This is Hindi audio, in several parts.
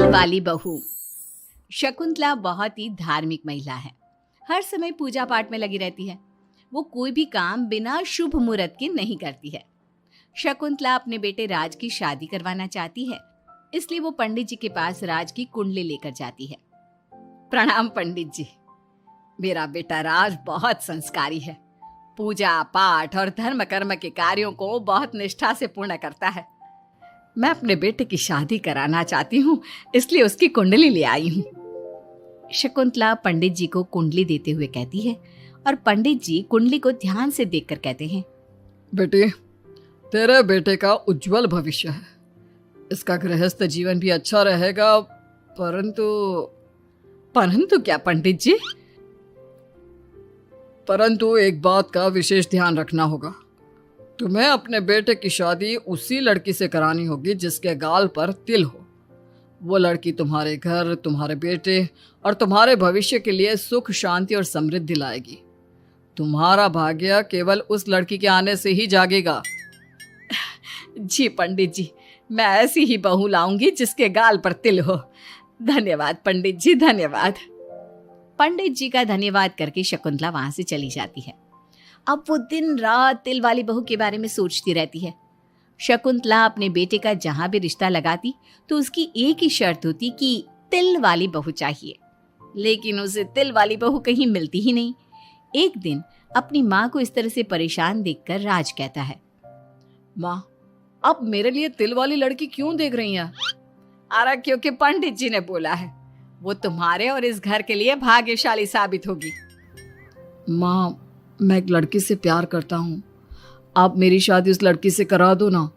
वाली बहू। शकुंतला बहुत ही धार्मिक महिला है। हर समय पूजा पाठ में लगी रहती है। वो कोई भी काम बिना शुभ मुहूर्त के नहीं करती है। शकुंतला अपने बेटे राज की शादी करवाना चाहती है, इसलिए वो पंडित जी के पास राज की कुंडली लेकर जाती है। प्रणाम पंडित जी, मेरा बेटा राज बहुत संस्कारी है। पूजा पाठ और धर्म कर्म के कार्यों को बहुत निष्ठा से पूर्ण करता है। मैं अपने बेटे की शादी कराना चाहती हूँ, इसलिए उसकी कुंडली ले आई हूँ। शकुंतला पंडित जी को कुंडली देते हुए कहती है और पंडित जी कुंडली को ध्यान से देखकर कहते हैं, बेटे, तेरे बेटे का उज्जवल भविष्य है। इसका गृहस्थ जीवन भी अच्छा रहेगा, परंतु क्या पंडित जी? परंतु एक बात का विशेष ध्यान रखना होगा। तुम्हें अपने बेटे की शादी उसी लड़की से करानी होगी जिसके गाल पर तिल हो। वो लड़की तुम्हारे घर, तुम्हारे बेटे और तुम्हारे भविष्य के लिए सुख, शांति और समृद्धि लाएगी। तुम्हारा भाग्य केवल उस लड़की के आने से ही जागेगा। जी पंडित जी, मैं ऐसी ही बहू लाऊंगी जिसके गाल पर तिल हो। धन्यवाद पंडित जी, धन्यवाद। पंडित जी का धन्यवाद करके शकुंतला वहां से चली जाती है। अब वो दिन रात तिल वाली बहू के बारे में सोचती रहती है। शकुंतला अपने बेटे का जहां भी रिश्ता लगाती तो उसकी एक ही शर्त होती कि तिल वाली बहू चाहिए, लेकिन उसे तिल वाली बहू कहीं मिलती ही नहीं। एक दिन अपनी माँ को इस तरह से परेशान देखकर राज कहता है, माँ, आप मेरे लिए तिल वाली लड़की क्यों देख रही हैं? अरे क्योंकि पंडित जी ने बोला है, वो तुम्हारे और इस घर के लिए भाग्यशाली साबित होगी। माँ, मैं एक लड़की से प्यार करता हूँ। आप मेरी शादी उस लड़की से करा दो ना।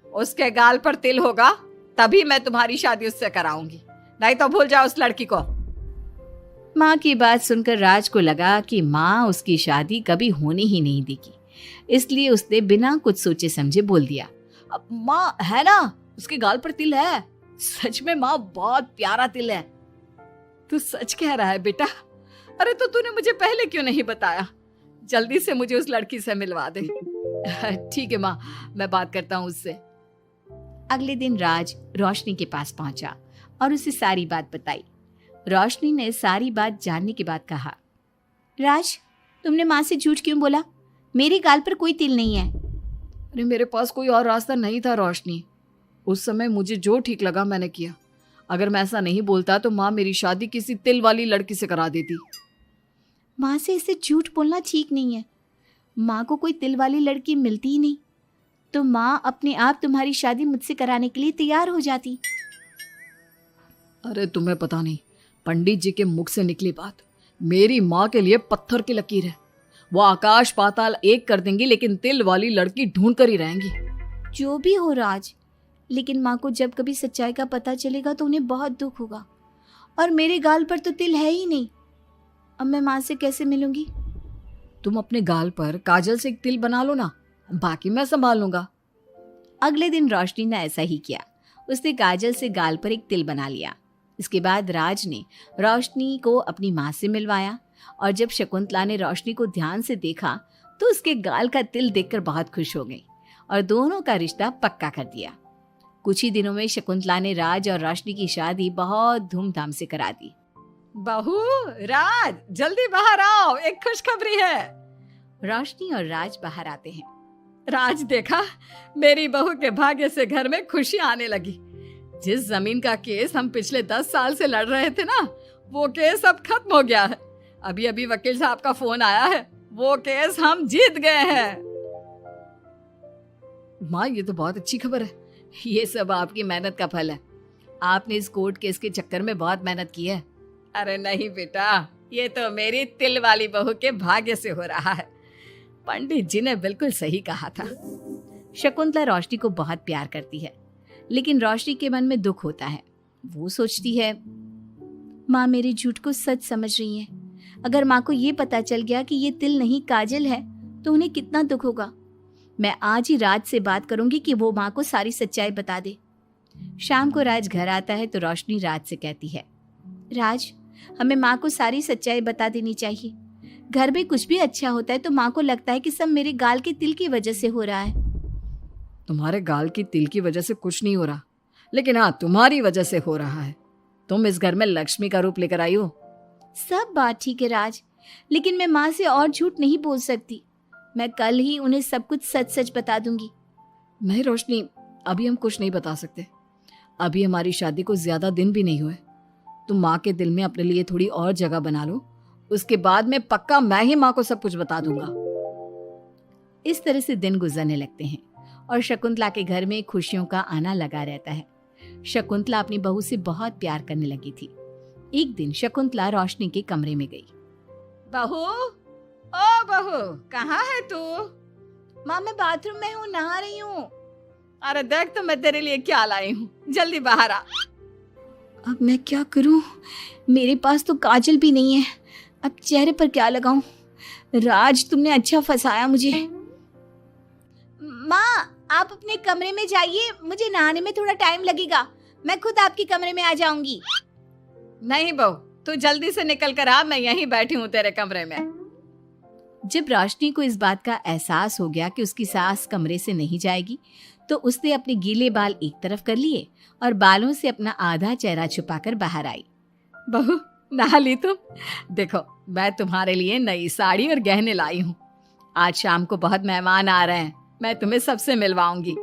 उसके गाल पर तिल होगा तभी मैं तुम्हारी शादी उससे कराऊंगी, नहीं तो भूल जाओ उस लड़की को। माँ की बात सुनकर राज को लगा कि माँ उसकी शादी कभी होने ही नहीं देगी, इसलिए उसने बिना कुछ सोचे समझे बोल दिया, अब माँ है ना, उसके गाल पर तिल है। सच में माँ, बहुत प्यारा तिल है। तू सच कह रहा है बेटा? अरे तो तूने मुझे पहले क्यों नहीं बताया? जल्दी से मुझे उस लड़की से मिलवा दे। ठीक है माँ, मैं बात करता हूँ उससे। अगले दिन राज रोशनी के पास पहुंचा और उसे सारी बात बताई। रोशनी ने सारी बात जानने के बाद कहा, राज, तुमने माँ से झूठ क्यों बोला? मेरी गाल पर कोई तिल नहीं है। अरे मेरे पास कोई और रास्ता नहीं था रोशनी। उस समय मुझे जो ठीक लगा मैंने किया। अगर मैं ऐसा नहीं बोलता तो माँ मेरी शादी किसी तिल वाली लड़की से करा देती। माँ से इसे झूठ बोलना ठीक नहीं है। माँ को कोई तिल वाली लड़की मिलती ही नहीं, तो माँ अपने आप तुम्हारी शादी मुझसे कराने के लिए तैयार हो जाती। अरे तुम्हें पता नहीं, पंडित जी के मुख से निकली बात मेरी माँ के लिए पत्थर की लकीर है। वो आकाश पाताल एक कर देंगी, लेकिन तिल वाली लड़की ढूंढ कर ही रहेंगी। जो भी हो राज, लेकिन माँ को जब कभी सच्चाई का पता चलेगा तो उन्हें बहुत दुख होगा। और मेरे गाल पर तो तिल है ही नहीं, अब मैं माँ से कैसे मिलूंगी? तुम अपने गाल पर काजल से एक तिल बना लो ना, बाकी मैं संभाल लूंगा। अगले दिन रोशनी ने ऐसा ही किया। उसने काजल से गाल पर एक तिल बना लिया। इसके बाद राज ने रोशनी को अपनी माँ से मिलवाया, और जब शकुंतला ने रोशनी को ध्यान से देखा तो उसके गाल का तिल देखकर बहुत खुश हो गई और दोनों का रिश्ता पक्का कर दिया। कुछ ही दिनों में शकुंतला ने राज और रोशनी की शादी बहुत धूमधाम से करा दी। बहू, राज, जल्दी बाहर आओ, एक खुशखबरी है। रोशनी और राज बाहर आते हैं। राज, देखा, मेरी बहू के भाग्य से घर में खुशी आने लगी। जिस जमीन का केस हम पिछले 10 साल से लड़ रहे थे ना, वो केस अब खत्म हो गया है। अभी अभी वकील साहब का फोन आया है, वो केस हम जीत गए हैं। माँ, ये तो बहुत अच्छी खबर है। ये सब आपकी मेहनत का फल है। आपने इस कोर्ट केस के चक्कर में बहुत मेहनत की है। अरे नहीं बेटा, ये तो मेरी तिल वाली बहू के भाग्य से हो रहा है। पंडित जी ने बिल्कुल सही कहा था। शकुंतला रोशनी को बहुत प्यार करती है, लेकिन रोशनी के मन में दुख होता है। वो सोचती है, माँ मेरे झूठ को सच समझ रही है। अगर माँ को ये पता चल गया कि ये तिल नहीं काजल है तो उन्हें कितना दुख होगा। मैं आज ही राज से बात करूंगी कि वो माँ को सारी सच्चाई बता दे। शाम को राज घर आता है तो रोशनी राज से कहती है, राज, हमें माँ को सारी सच्चाई बता देनी चाहिए। घर में कुछ भी अच्छा होता है तो माँ को लगता है कि सब मेरे गाल के तिल की वजह से हो रहा है। तुम्हारे गाल की तिल की वजह से कुछ नहीं हो रहा। लेकिन हाँ, तुम्हारी वजह से हो रहा है। तुम इस घर में लक्ष्मी का रूप लेकर आई हो। सब बात ठीक है राज, लेकिन मैं माँ से और झूठ नहीं बोल सकती। मैं कल ही उन्हें सब कुछ सच सच बता दूंगी। नहीं रोशनी, अभी हम कुछ नहीं बता सकते। अभी हमारी शादी को ज्यादा दिन भी नहीं हुए। तुम माँ के दिल में अपने लिए थोड़ी और जगह बना लो, उसके बाद में पक्का मैं ही माँ को सब कुछ बता दूंगा। इस तरह से दिन गुजरने लगते हैं और शकुंतला के घर में खुशियों का आना लगा रहता है। शकुंतला अपनी बहू से बहुत प्यार करने लगी थी। एक दिन शकुंतला रोशनी के कमरे में गई। बहू, ओ बहू, कहाँ है तू? माँ मैं बाथरूम में हूँ, नहा रही हूँ। अरे देख तो मैं तेरे लिए क्या लाई हूँ, जल्दी बाहर आ। अब मैं क्या करूँ? मेरे पास तो काजल भी नहीं है, अब चेहरे पर क्या लगाऊं? राज तुमने अच्छा फंसाया मुझे। माँ आप अपने कमरे में जाइए, मुझे नहाने में थोड़ा टाइम लगेगा, मैं खुद आपके कमरे में आ जाऊंगी। नहीं बहू, तू जल्दी से निकल कर आ, मैं यहीं बैठी हूँ तेरे कमरे में। जब रोशनी को इस बात का एहसास हो गया कि उसकी सास कमरे से नहीं जाएगी, तो उसने अपने गीले बाल एक तरफ कर लिए और बालों से अपना आधा चेहरा छुपाकर बाहर आई। बहू, नहा ली तुम? देखो, मैं तुम्हारे लिए नई साड़ी और गहने लाई हूँ। आज शाम को बहुत मेहमान आ रहे हैं, मैं तुम्हें सबसे मिलवाऊंगी।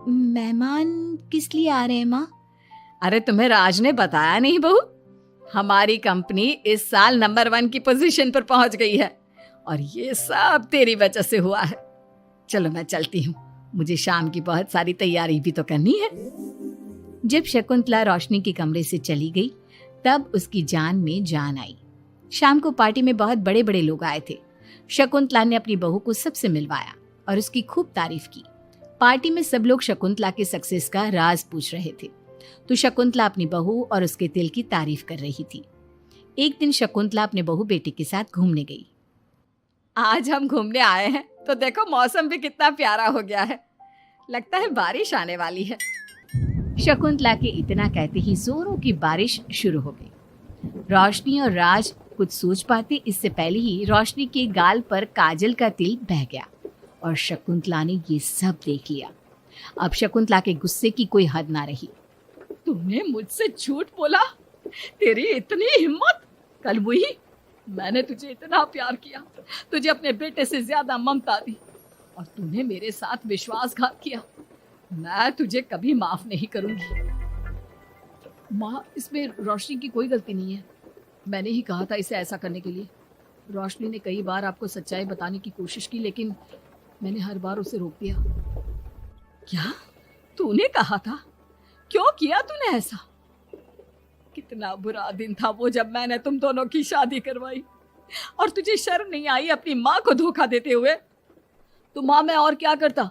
मेहमान किस लिए आ रहे हैं माँ? अरे तुम्हें राज ने बताया नहीं बहू? हमारी कंपनी इस साल नंबर 1 की पोजीशन पर पहुंच गई है और ये सब तेरी वजह से हुआ है। चलो मैं चलती हूँ, मुझे शाम की बहुत सारी तैयारी भी तो करनी है। जब शकुंतला रोशनी के कमरे से चली गई, तब उसकी जान में जान आई। शाम को पार्टी में बहुत बड़े बड़े लोग आए थे। शकुंतला ने अपनी बहू को सबसे मिलवाया और उसकी खूब तारीफ की। पार्टी में सब लोग शकुंतला के सक्सेस का राज पूछ रहे थे, तो शकुंतला अपनी बहू और उसके दिल की तारीफ कर रही थी। एक दिन शकुंतला अपने बहू बेटे के साथ घूमने गई। आज हम घूमने आए हैं तो देखो मौसम भी कितना प्यारा हो गया है, लगता है बारिश आने वाली है। शकुंतला के इतना कहते ही जोरों की बारिश शुरू हो गई। रोशनी और राज कुछ सोच पाते इससे पहले ही रोशनी के गाल पर काजल का तिल बह गया और शकुंतला ने ये सब देख लिया। अब शकुंतला के गुस्से की कोई हद ना रही। तुमने मुझसे झूठ बोला? तेरी इतनी हिम्मत? कल वही मैंने तुझे इतना प्यार किया, तुझे अपने बेटे से ज्यादा ममता दी और तूने मेरे साथ विश्वासघात किया। मैं तुझे कभी माफ नहीं करूंगी। माँ, इसमें रोशनी की कोई गलती नहीं है। मैंने ही कहा था इसे ऐसा करने के लिए। रोशनी ने कई बार आपको सच्चाई बताने की कोशिश की, लेकिन मैंने हर बार उसे रोक दिया। क्या तूने कहा था? क्यों किया तूने ऐसा? कितना बुरा दिन था वो जब मैंने तुम दोनों की शादी करवाई और तुझे शर्म नहीं आई अपनी माँ को धोखा देते हुए? तो माँ, मैं और क्या करता?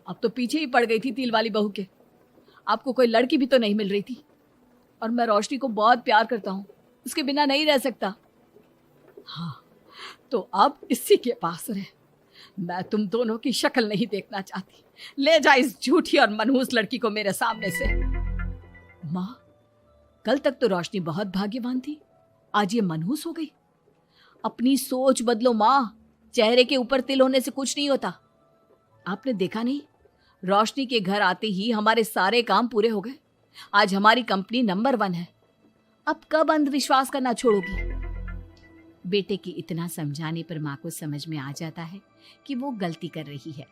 अब तो पीछे ही पड़ गई थी तिल वाली बहू के। आपको कोई लड़की भी तो नहीं मिल रही थी और मैं रोशनी को बहुत प्यार करता हूँ, उसके बिना नहीं रह सकता। हाँ, तो अब इसी के पास रहे। मैं तुम दोनों की शक्ल नहीं देखना चाहती। ले जा इस झूठी और मनहूस लड़की को मेरे सामने से। माँ, कल तक तो रोशनी बहुत भाग्यवान थी, आज ये मनहूस हो गई। अपनी सोच बदलो माँ, चेहरे के ऊपर तिल होने से कुछ नहीं होता। आपने देखा नहीं, रोशनी के घर आते ही हमारे सारे काम पूरे हो गए। आज हमारी कंपनी नंबर 1 है। अब कब अंधविश्वास करना छोड़ोगी? बेटे की इतना समझाने पर माँ को समझ में आ जाता है कि वो गलती कर रही है।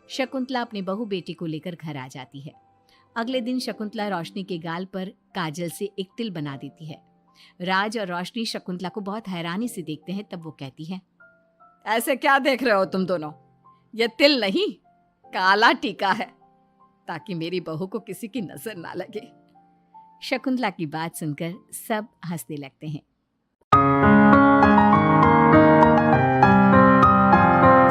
शकुंतला अपने बहू बेटे को लेकर घर आ जाती है। अगले दिन शकुंतला रोशनी के गाल पर काजल से एक तिल बना देती है। राज और रोशनी शकुंतला को बहुत हैरानी से देखते हैं। तब वो कहती है, ऐसे क्या देख रहे हो तुम दोनों? ये तिल नहीं, काला टीका है, ताकि मेरी बहू को किसी की नजर ना लगे। शकुंतला की बात सुनकर सब हंसने लगते हैं।